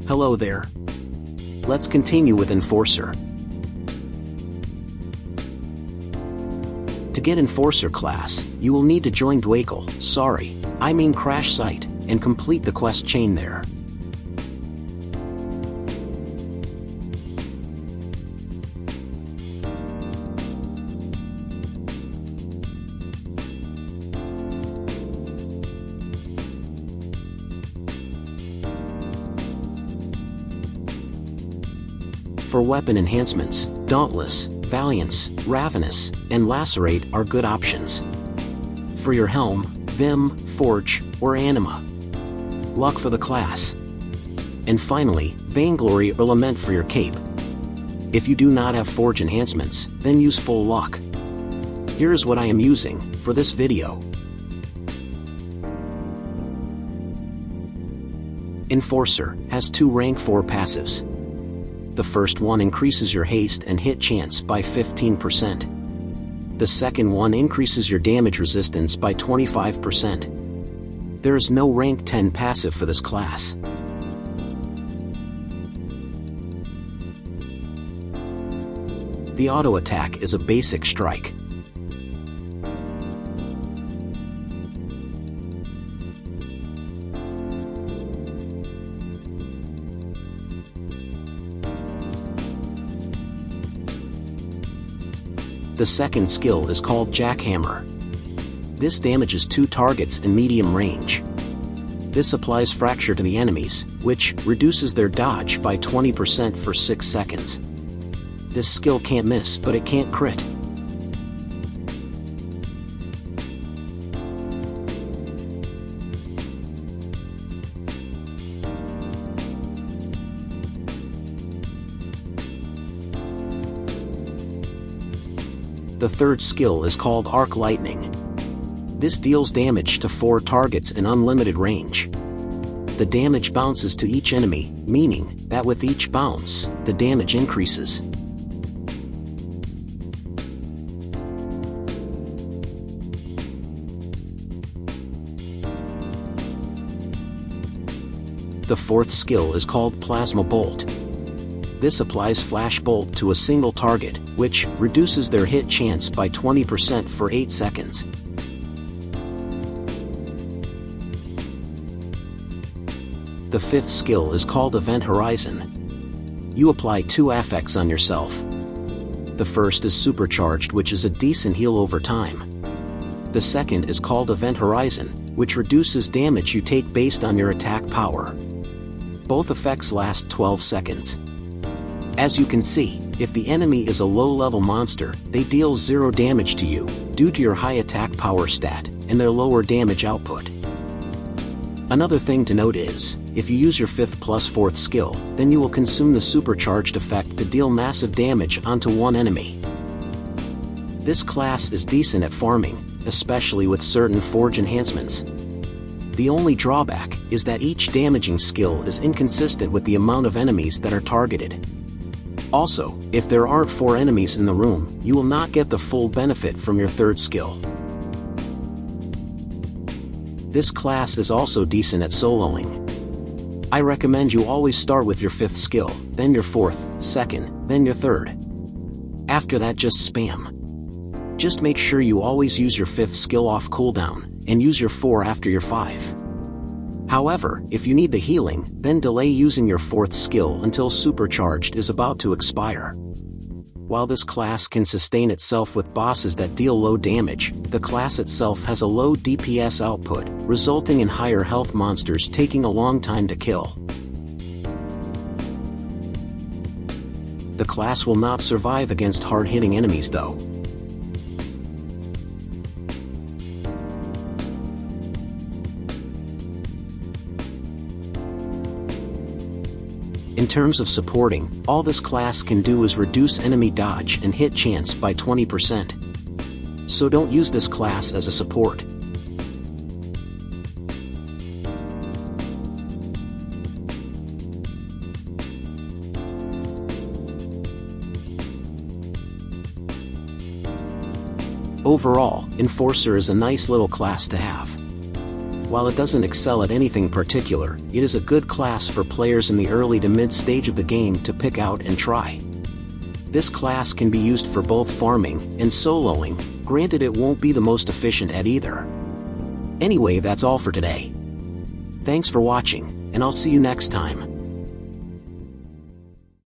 Hello there. Let's continue with Enforcer. To get Enforcer class, you will need to join Crash Site, and complete the quest chain there. For weapon enhancements, Dauntless, Valiance, Ravenous, and Lacerate are good options. For your helm, Vim, Forge, or Anima. Luck for the class. And finally, Vainglory or Lament for your cape. If you do not have Forge enhancements, then use Full Luck. Here is what I am using for this video. Enforcer has 2 rank 4 passives. The first one increases your haste and hit chance by 15%. The second one increases your damage resistance by 25%. There is no rank 10 passive for this class. The auto attack is a basic strike. The second skill is called Jackhammer. This damages 2 targets in medium range. This applies fracture to the enemies, which reduces their dodge by 20% for 6 seconds. This skill can't miss, but it can't crit. The third skill is called Ark Lightning. This deals damage to 4 targets in unlimited range. The damage bounces to each enemy, meaning that with each bounce, the damage increases. The fourth skill is called Plasma Bolt. This applies Flash Bolt to a single target, which reduces their hit chance by 20% for 8 seconds. The fifth skill is called Event Horizon. You apply 2 affects on yourself. The first is Supercharged, which is a decent heal over time. The second is called Event Horizon, which reduces damage you take based on your attack power. Both effects last 12 seconds. As you can see, if the enemy is a low-level monster, they deal 0 damage to you, due to your high attack power stat, and their lower damage output. Another thing to note is, if you use your 5th plus 4th skill, then you will consume the Supercharged effect to deal massive damage onto one enemy. This class is decent at farming, especially with certain Forge enhancements. The only drawback is that each damaging skill is inconsistent with the amount of enemies that are targeted. Also, if there aren't 4 enemies in the room, you will not get the full benefit from your 3rd skill. This class is also decent at soloing. I recommend you always start with your 5th skill, then your 4th, 2nd, then your 3rd. After that, just spam. Just make sure you always use your 5th skill off cooldown, and use your 4 after your 5. However, if you need the healing, then delay using your 4th skill until Supercharged is about to expire. While this class can sustain itself with bosses that deal low damage, the class itself has a low DPS output, resulting in higher health monsters taking a long time to kill. The class will not survive against hard-hitting enemies though. In terms of supporting, all this class can do is reduce enemy dodge and hit chance by 20%. So don't use this class as a support. Overall, Enforcer is a nice little class to have. While it doesn't excel at anything particular, it is a good class for players in the early to mid stage of the game to pick out and try. This class can be used for both farming and soloing, granted it won't be the most efficient at either. Anyway, that's all for today. Thanks for watching, and I'll see you next time.